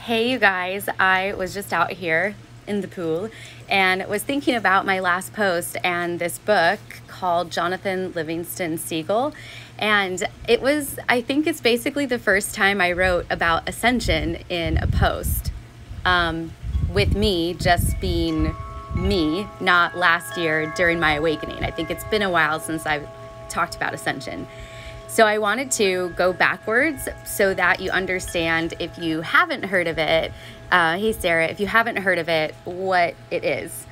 Hey, you guys, I was just out here in the pool and was thinking about my last post and this book called Jonathan Livingston Seagull. And I think it's basically the first time I wrote about ascension in a post, with me just being me, not last year during my awakening. I think it's been a while since I've talked about ascension. So I wanted to go backwards so that you understand, if you haven't heard of it, hey Sarah, if you haven't heard of it, what it is,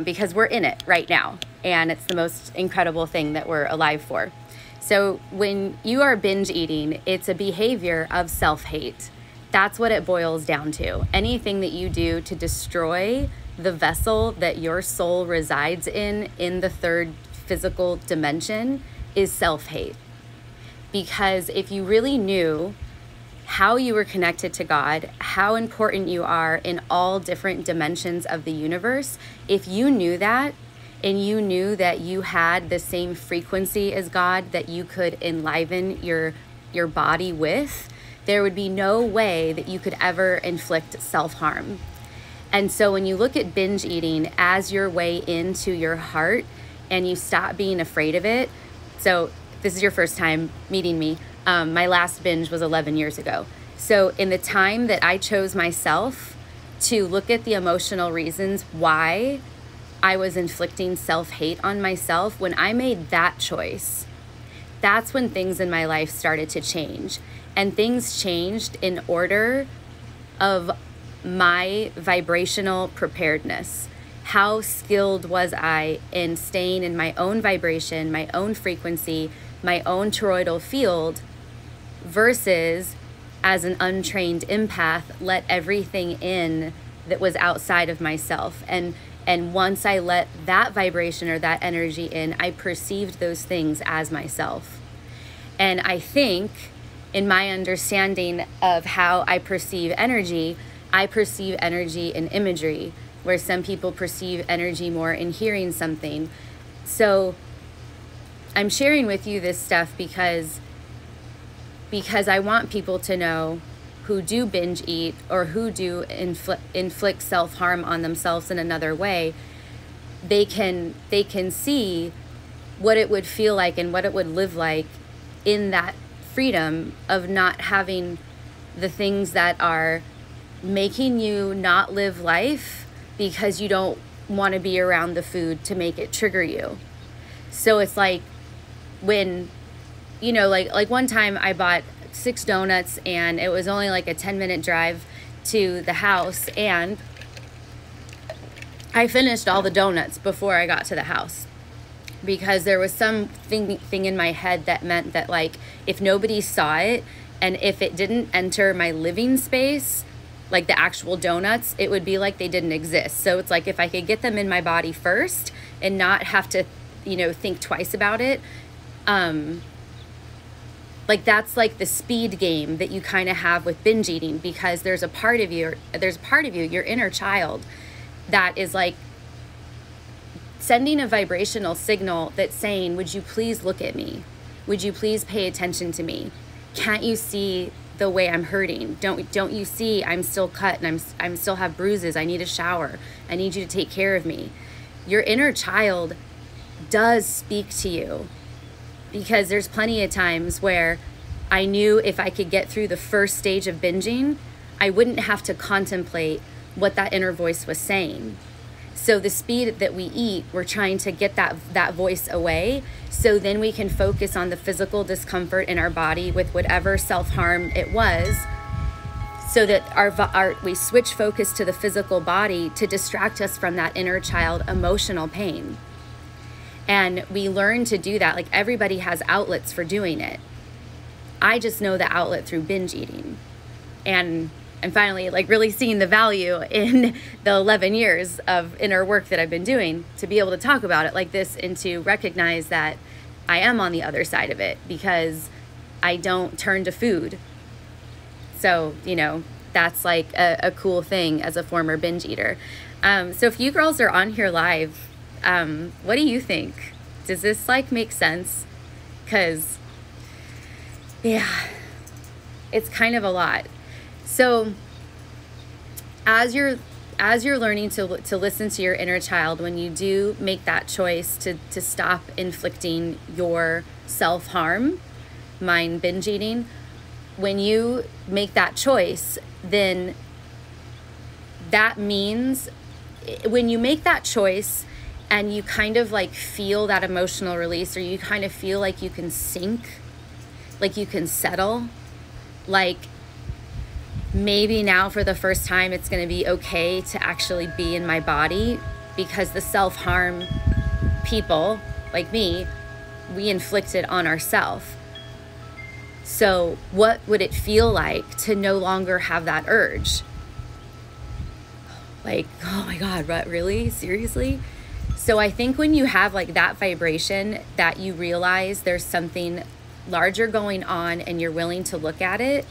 because we're in it right now, and it's the most incredible thing that we're alive for. So when you are binge eating, it's a behavior of self-hate. That's what it boils down to. Anything that you do to destroy the vessel that your soul resides in the third physical dimension, is self-hate. Because if you really knew how you were connected to God, how important you are in all different dimensions of the universe, if you knew that, and you knew that you had the same frequency as God that you could enliven your body with, there would be no way that you could ever inflict self-harm. And so when you look at binge eating as your way into your heart and you stop being afraid of it, so this is your first time meeting me. My last binge was 11 years ago. So in the time that I chose myself to look at the emotional reasons why I was inflicting self-hate on myself, when I made that choice, that's when things in my life started to change. And things changed in order of my vibrational preparedness. How skilled was I in staying in my own vibration, my own frequency, my own toroidal field, versus as an untrained empath, let everything in that was outside of myself. And once I let that vibration or that energy in, I perceived those things as myself. And I think in my understanding of how I perceive energy in imagery, where some people perceive energy more in hearing something. So I'm sharing with you this stuff because I want people to know, who do binge eat or who do inflict self-harm on themselves in another way, they can see what it would feel like and what it would live like in that freedom of not having the things that are making you not live life because you don't want to be around the food to make it trigger you. So it's like when, like one time I bought 6 donuts and it was only like a 10-minute drive to the house, and I finished all the donuts before I got to the house because there was some thing in my head that meant that, like, if nobody saw it and if it didn't enter my living space, like the actual donuts, it would be like they didn't exist. So it's like, if I could get them in my body first and not have to, think twice about it, like that's like the speed game that you kind of have with binge eating, because there's a part of you, your inner child, that is like sending a vibrational signal that's saying, would you please look at me? Would you please pay attention to me? Can't you see the way I'm hurting? Don't you see I'm still cut and I'm still have bruises? I need a shower. I need you to take care of me. Your inner child does speak to you, because there's plenty of times where I knew if I could get through the first stage of binging, I wouldn't have to contemplate what that inner voice was saying. So the speed that we eat, we're trying to get that voice away, so then we can focus on the physical discomfort in our body with whatever self-harm it was, so that we switch focus to the physical body to distract us from that inner child emotional pain. And we learn to do that. Like, everybody has outlets for doing it. I just know the outlet through binge eating. And I'm finally like really seeing the value in the 11 years of inner work that I've been doing to be able to talk about it like this, and to recognize that I am on the other side of it because I don't turn to food. So, that's like a cool thing as a former binge eater. So if you girls are on here live, what do you think? Does this like make sense? Because, yeah, it's kind of a lot. So as you're learning to listen to your inner child, when you do make that choice to stop inflicting your self-harm, mind binge eating, when you make that choice, then that means when you make that choice and you kind of like feel that emotional release, or you kind of feel like you can sink, like you can settle, like maybe now for the first time it's going to be okay to actually be in my body, because the self-harm people like me, we inflict it on ourselves. So what would it feel like to no longer have that urge? Like, oh my God, what, really? Seriously? So I think when you have like that vibration, that you realize there's something larger going on and you're willing to look at it,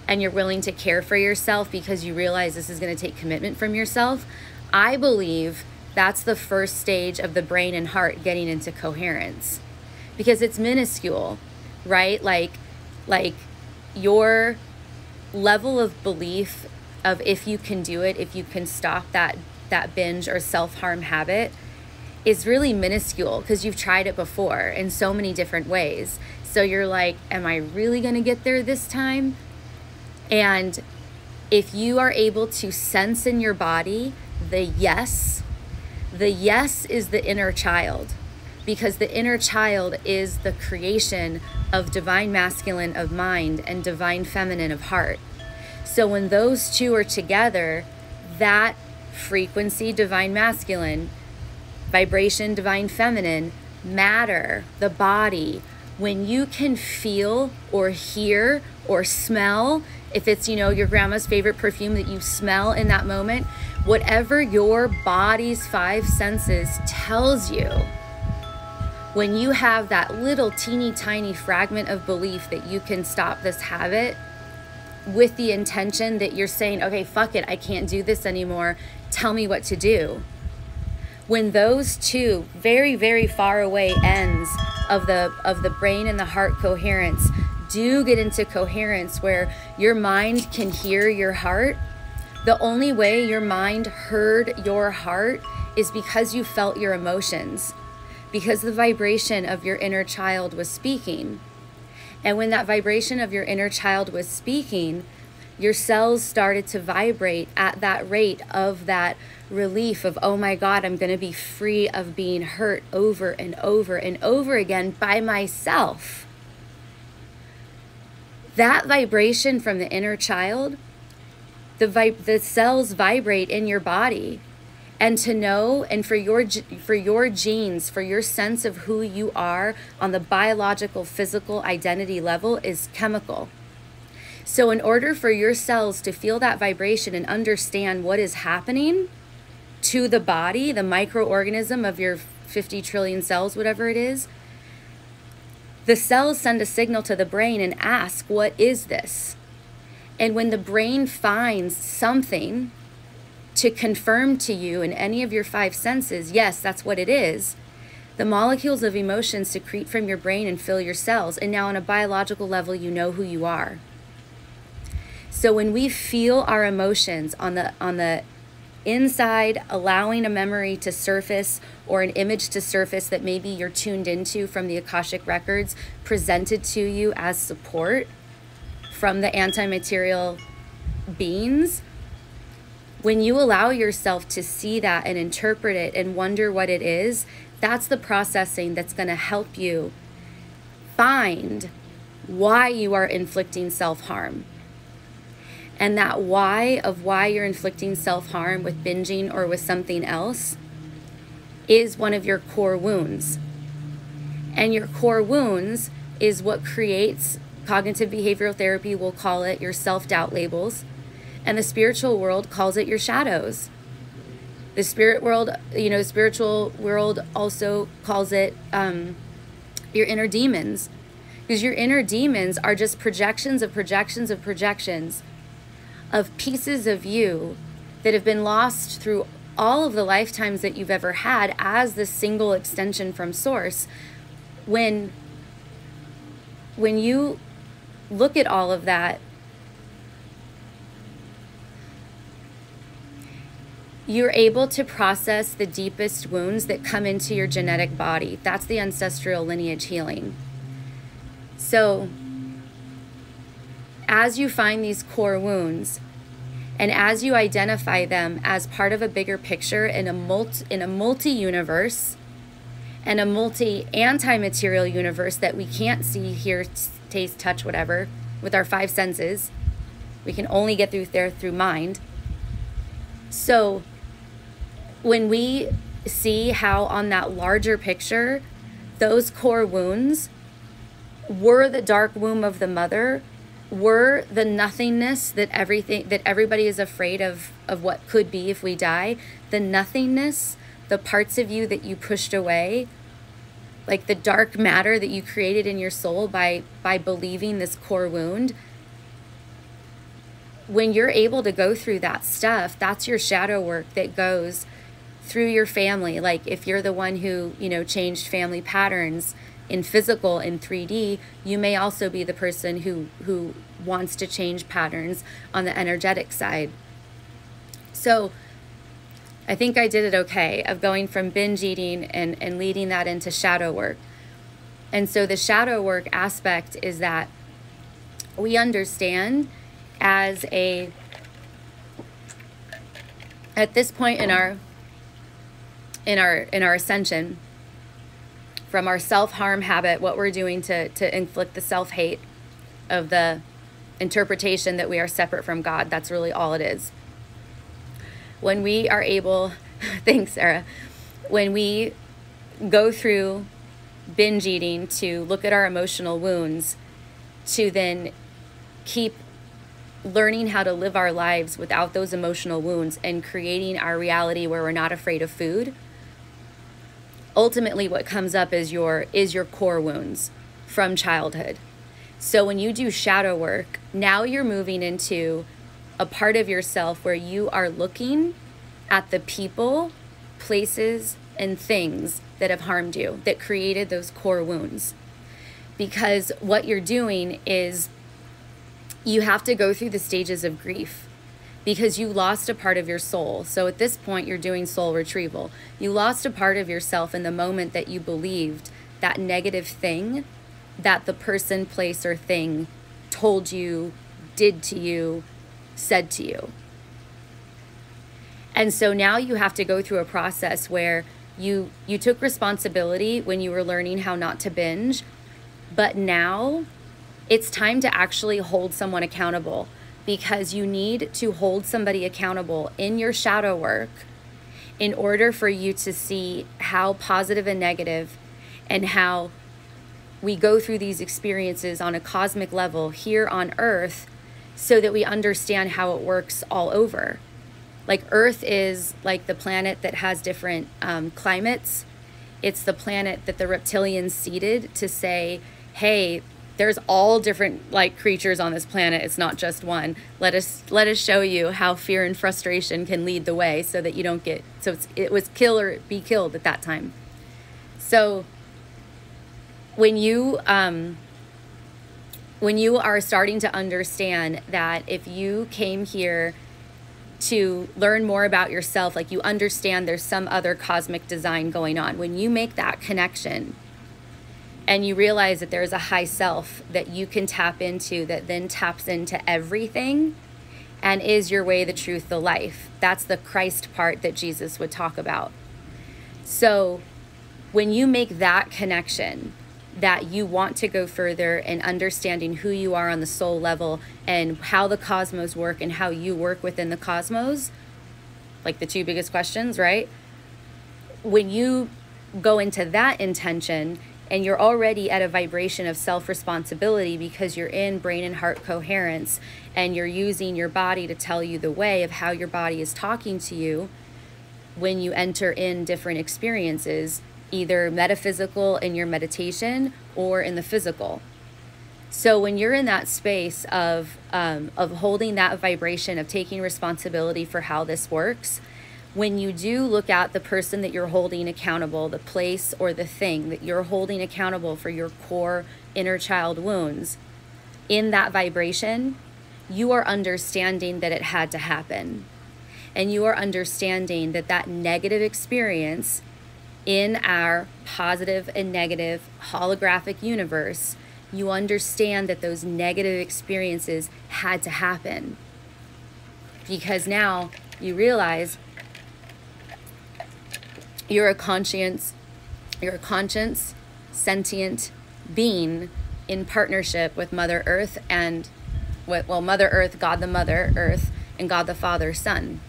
and you're willing to care for yourself because you realize this is going to take commitment from yourself, I believe that's the first stage of the brain and heart getting into coherence, because it's minuscule, right? Like your level of belief of if you can do it, if you can stop that binge or self-harm habit is really minuscule, because you've tried it before in so many different ways. So you're like, am I really going to get there this time? And if you are able to sense in your body the yes is the inner child, because the inner child is the creation of divine masculine of mind and divine feminine of heart. So when those two are together, that frequency, divine masculine, vibration, divine feminine, matter, the body, when you can feel or hear or smell, if it's, your grandma's favorite perfume that you smell in that moment, whatever your body's 5 senses tells you, when you have that little teeny tiny fragment of belief that you can stop this habit, with the intention that you're saying, okay, fuck it, I can't do this anymore, tell me what to do. When those two very, very far away ends of the brain and the heart coherence do get into coherence, where your mind can hear your heart, the only way your mind heard your heart is because you felt your emotions, because the vibration of your inner child was speaking. And when that vibration of your inner child was speaking, your cells started to vibrate at that rate of that relief of, oh my God, I'm going to be free of being hurt over and over and over again by myself. That vibration from the inner child, the cells vibrate in your body. And to know, and for your genes, for your sense of who you are on the biological, physical identity level is chemical. So in order for your cells to feel that vibration and understand what is happening to the body, the microorganism of your 50 trillion cells, whatever it is, the cells send a signal to the brain and ask, what is this? And when the brain finds something to confirm to you in any of your 5 senses, yes, that's what it is, the molecules of emotion secrete from your brain and fill your cells. And now on a biological level, you know who you are. So when we feel our emotions on the inside, allowing a memory to surface or an image to surface that maybe you're tuned into from the Akashic records, presented to you as support from the anti-material beings, when you allow yourself to see that and interpret it and wonder what it is, that's the processing that's going to help you find why you are inflicting self-harm. And that why of why you're inflicting self-harm with binging or with something else is one of your core wounds. And your core wounds is what creates, cognitive behavioral therapy will call it, your self-doubt labels. And the spiritual world calls it your shadows. The spiritual world also calls it your inner demons. Because your inner demons are just projections of projections of projections of pieces of you that have been lost through all of the lifetimes that you've ever had as the single extension from source. When you look at all of that, you're able to process the deepest wounds that come into your genetic body. That's the ancestral lineage healing. So as you find these core wounds, and as you identify them as part of a bigger picture in a multi-universe, and a multi-anti-material universe that we can't see, hear, taste, touch, whatever, with our five senses, we can only get through there through mind. So when we see how on that larger picture, those core wounds were the dark womb of the mother, were the nothingness that everybody is afraid of what could be if we die, the nothingness, the parts of you that you pushed away, like the dark matter that you created in your soul by believing this core wound. When you're able to go through that stuff, that's your shadow work that goes through your family. Like if you're the one who, changed family patterns in physical, in 3D, you may also be the person who wants to change patterns on the energetic side. So I think I did it okay of going from binge eating and leading that into shadow work. And so the shadow work aspect is that we understand at this point in our ascension, from our self-harm habit, what we're doing to inflict the self-hate of the interpretation that we are separate from God. That's really all it is. When we are able, thanks, Sarah, when we go through binge eating to look at our emotional wounds, to then keep learning how to live our lives without those emotional wounds and creating our reality where we're not afraid of food, ultimately what comes up is your core wounds from childhood. So when you do shadow work, now you're moving into a part of yourself where you are looking at the people, places, and things that have harmed you, that created those core wounds. Because what you're doing is you have to go through the stages of grief, because you lost a part of your soul. So at this point, you're doing soul retrieval. You lost a part of yourself in the moment that you believed that negative thing that the person, place, or thing told you, did to you, said to you. And so now you have to go through a process where you took responsibility when you were learning how not to binge, but now it's time to actually hold someone accountable, because you need to hold somebody accountable in your shadow work in order for you to see how positive and negative, and how we go through these experiences on a cosmic level here on Earth, so that we understand how it works all over. Like Earth is like the planet that has different climates. It's the planet that the reptilians seeded to say, hey, there's all different like creatures on this planet. It's not just one. Let us show you how fear and frustration can lead the way, so that you don't get, so it was kill or be killed at that time. So when you are starting to understand that if you came here to learn more about yourself, like you understand there's some other cosmic design going on, when you make that connection and you realize that there's a high self that you can tap into, that then taps into everything and is your way, the truth, the life. That's the Christ part that Jesus would talk about. So when you make that connection, that you want to go further in understanding who you are on the soul level and how the cosmos work and how you work within the cosmos, like the two biggest questions, right? When you go into that intention and you're already at a vibration of self-responsibility, because you're in brain and heart coherence and you're using your body to tell you the way of how your body is talking to you when you enter in different experiences, either metaphysical in your meditation or in the physical. So when you're in that space of holding that vibration, of taking responsibility for how this works, when you do look at the person that you're holding accountable, the place or the thing that you're holding accountable for your core inner child wounds, in that vibration, you are understanding that it had to happen. and you are understanding that that negative experience in our positive and negative holographic universe, you understand that those negative experiences had to happen. Because now you realize you're a conscience, sentient being in partnership with Mother Earth and, well, Mother Earth, God the Mother Earth, and God the Father Son.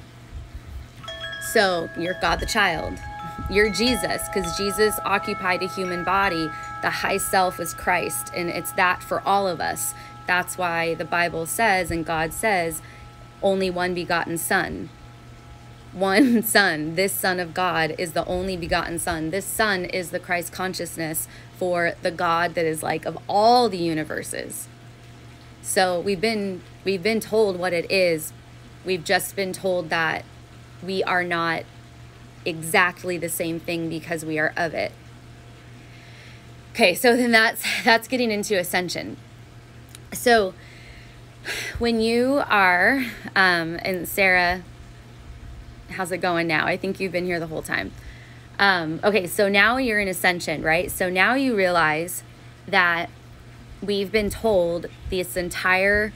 So you're God the Child. You're Jesus, because Jesus occupied a human body. The high self is Christ, and it's that for all of us. That's why the Bible says, and God says, only one begotten Son. One Son. This Son of God is the only begotten Son. This Son is the Christ consciousness for the God that is like of all the universes. So we've been told what it is. We've just been told that we are not exactly the same thing because we are of it. Okay, so then that's getting into ascension. So when you are, and Sarah, how's it going now? I think you've been here the whole time. Okay, so now you're in ascension, right? So now you realize that we've been told this entire,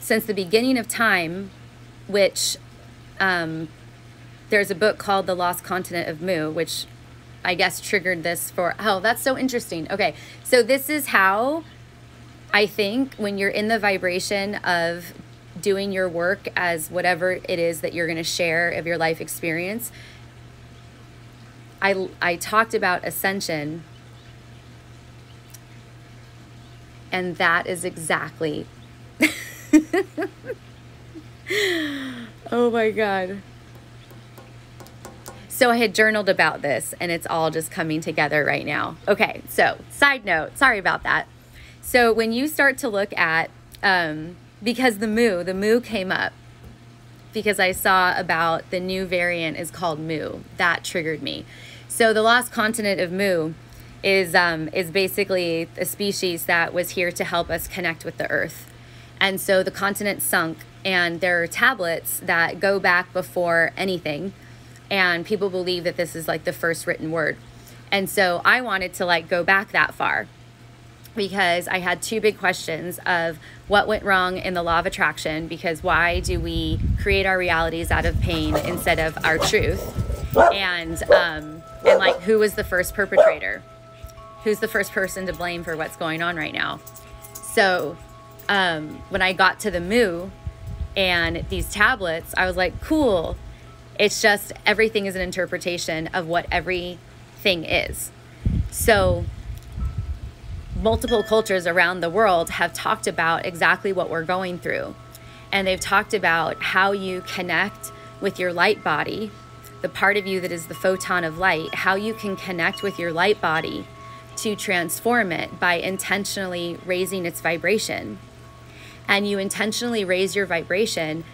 since the beginning of time, which there's a book called The Lost Continent of Mu, which I guess triggered this for, oh, that's so interesting. Okay, so this is how I think when you're in the vibration of doing your work as whatever it is that you're going to share of your life experience, I talked about ascension, and that is exactly oh my God. So I had journaled about this, and it's all just coming together right now. Okay, so side note, sorry about that. So when you start to look at, because the Mu came up, because I saw about the new variant is called Mu. That triggered me. So the lost continent of Mu is basically a species that was here to help us connect with the earth. And so the continent sunk, and there are tablets that go back before anything. And people believe that this is like the first written word. And so I wanted to like go back that far, because I had two big questions of what went wrong in the law of attraction, because why do we create our realities out of pain instead of our truth? And like, who was the first perpetrator? Who's the first person to blame for what's going on right now? So when I got to the Mu and these tablets, I was like, cool. It's just everything is an interpretation of what everything is. So multiple cultures around the world have talked about exactly what we're going through. And they've talked about how you connect with your light body, the part of you that is the photon of light, how you can connect with your light body to transform it by intentionally raising its vibration. And you intentionally raise your vibration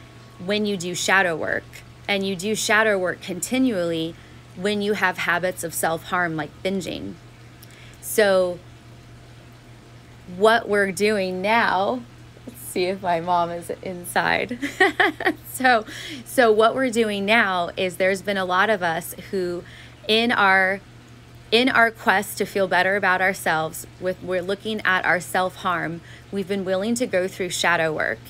when you do shadow work. And you do shadow work continually when you have habits of self-harm like binging. So what we're doing now, let's see if my mom is inside. So what we're doing now is there's been a lot of us who in our quest to feel better about ourselves, we're looking at our self-harm, we've been willing to go through shadow work.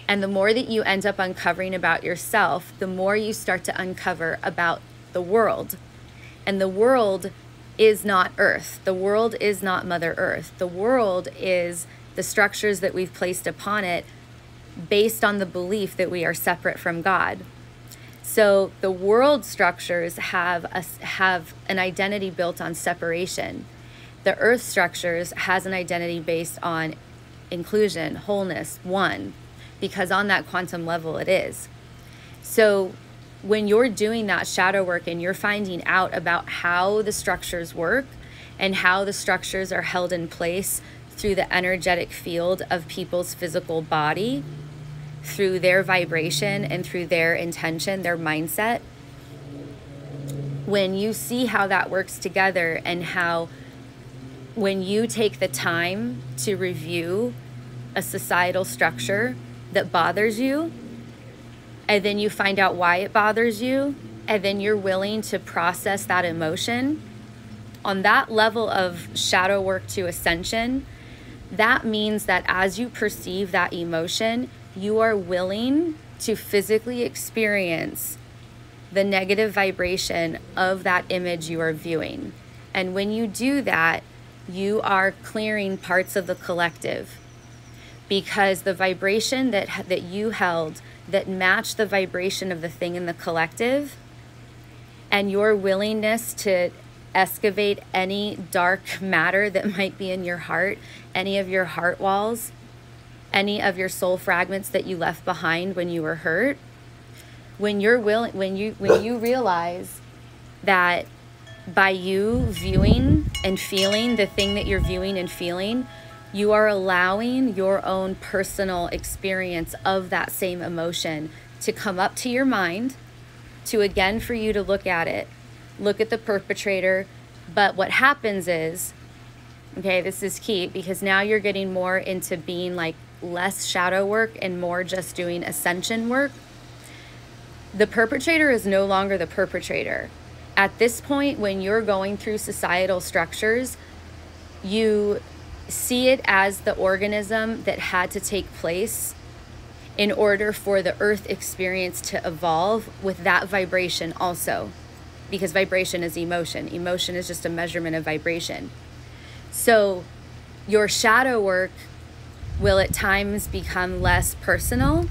And the more that you end up uncovering about yourself, the more you start to uncover about the world. And the world is not Earth. The world is not Mother Earth. The world is the structures that we've placed upon it based on the belief that we are separate from God. So the world structures have an identity built on separation. The Earth structures has an identity based on inclusion, wholeness, one. Because on that quantum level it is. So when you're doing that shadow work and you're finding out about how the structures work and how the structures are held in place through the energetic field of people's physical body, through their vibration and through their intention, their mindset, when you see how that works together and how when you take the time to review a societal structure that bothers you, and then you find out why it bothers you, and then you're willing to process that emotion, on that level of shadow work to ascension, that means that as you perceive that emotion, you are willing to physically experience the negative vibration of that image you are viewing. And when you do that, you are clearing parts of the collective, because the vibration that you held that matched the vibration of the thing in the collective, and your willingness to excavate any dark matter that might be in your heart, any of your heart walls, any of your soul fragments that you left behind when you were hurt, when you realize that by you viewing and feeling the thing that you're viewing and feeling, you are allowing your own personal experience of that same emotion to come up to your mind, to again for you to look at it, look at the perpetrator. But what happens is, okay, this is key, because now you're getting more into being like less shadow work and more just doing ascension work. The perpetrator is no longer the perpetrator. At this point, when you're going through societal structures, you see it as the organism that had to take place in order for the earth experience to evolve with that vibration also, because vibration is emotion. Emotion is just a measurement of vibration. So your shadow work will at times become less personal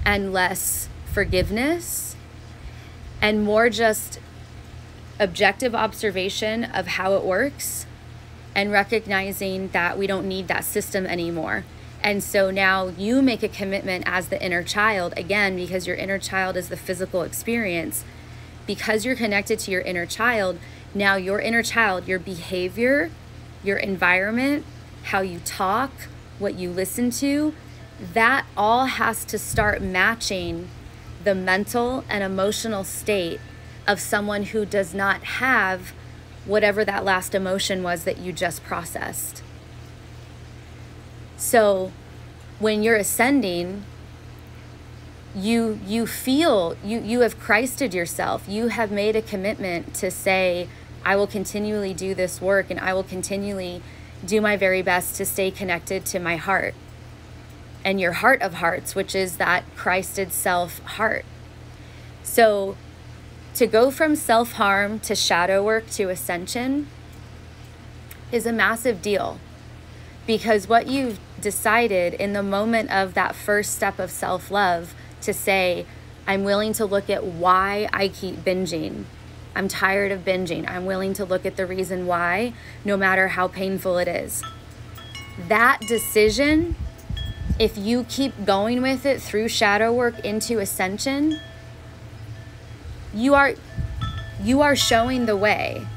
and less forgiveness and more just objective observation of how it works, and recognizing that we don't need that system anymore. And so now you make a commitment as the inner child, again, because your inner child is the physical experience. Because you're connected to your inner child, now your inner child, your behavior, your environment, how you talk, what you listen to, that all has to start matching the mental and emotional state of someone who does not have whatever that last emotion was that you just processed. So when you're ascending, you feel you have Christed yourself. You have made a commitment to say, I will continually do this work, and I will continually do my very best to stay connected to my heart and your heart of hearts, which is that Christed self heart. So to go from self-harm to shadow work to ascension is a massive deal, because what you've decided in the moment of that first step of self-love to say, I'm willing to look at why I keep binging. I'm tired of binging. I'm willing to look at the reason why, no matter how painful it is. That decision, if you keep going with it through shadow work into ascension, you are showing the way,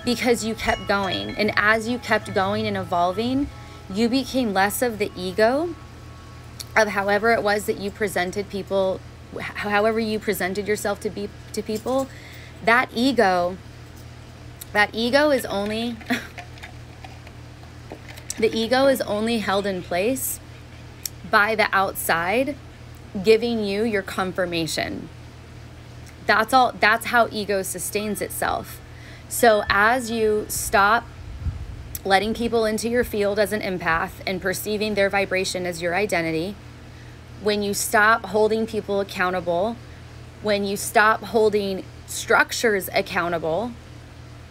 because you kept going. And as you kept going and evolving, you became less of the ego of however it was that you presented people, however you presented yourself to people. That ego is only the ego is only held in place by the outside giving you your confirmation. That's all. That's how ego sustains itself. So as you stop letting people into your field as an empath and perceiving their vibration as your identity, when you stop holding people accountable, when you stop holding structures accountable,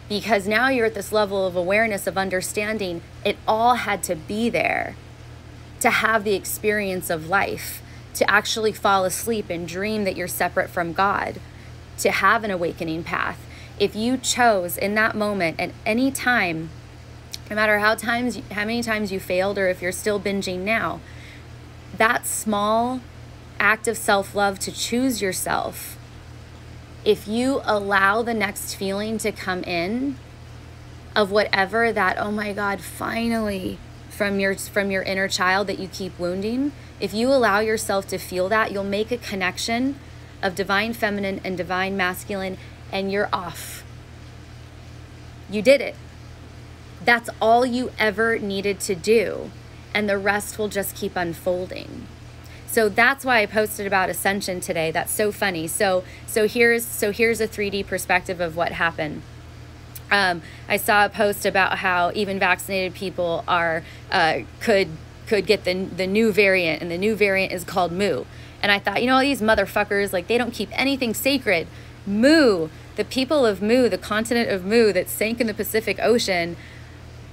because now you're at this level of awareness, of understanding it all had to be there to have the experience of life, to actually fall asleep and dream that you're separate from God, to have an awakening path. If you chose in that moment at any time, no matter how many times you failed, or if you're still binging now, that small act of self-love to choose yourself, if you allow the next feeling to come in of whatever that, oh my God, finally, from your inner child that you keep wounding, if you allow yourself to feel that, you'll make a connection of divine feminine and divine masculine, and you're off. You did it. That's all you ever needed to do, and the rest will just keep unfolding. So that's why I posted about ascension today. That's so funny. So here's a 3D perspective of what happened. I saw a post about how even vaccinated people are could get the new variant, and the new variant is called Mu. And I thought, these motherfuckers, like, they don't keep anything sacred. Mu, the people of Mu, the continent of Mu that sank in the Pacific Ocean,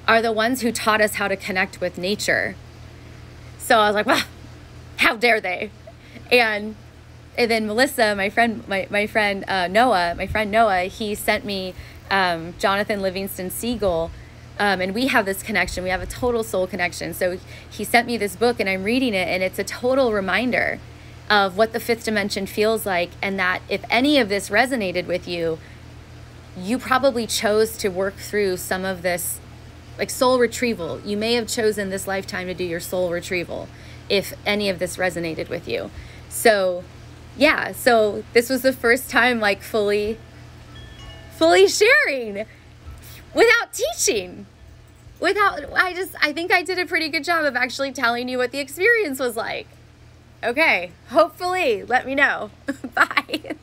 are the ones who taught us how to connect with nature. So I was like, wow, how dare they? And then Melissa, my friend Noah, he sent me Jonathan Livingston Seagull, and we have this connection. We have a total soul connection. So he sent me this book, and I'm reading it, and it's a total reminder of what the fifth dimension feels like, and that if any of this resonated with you, you probably chose to work through some of this, like soul retrieval. You may have chosen this lifetime to do your soul retrieval if any of this resonated with you. So yeah, so this was the first time, like, fully sharing without teaching. I think I did a pretty good job of actually telling you what the experience was like. Okay, hopefully, let me know. Bye.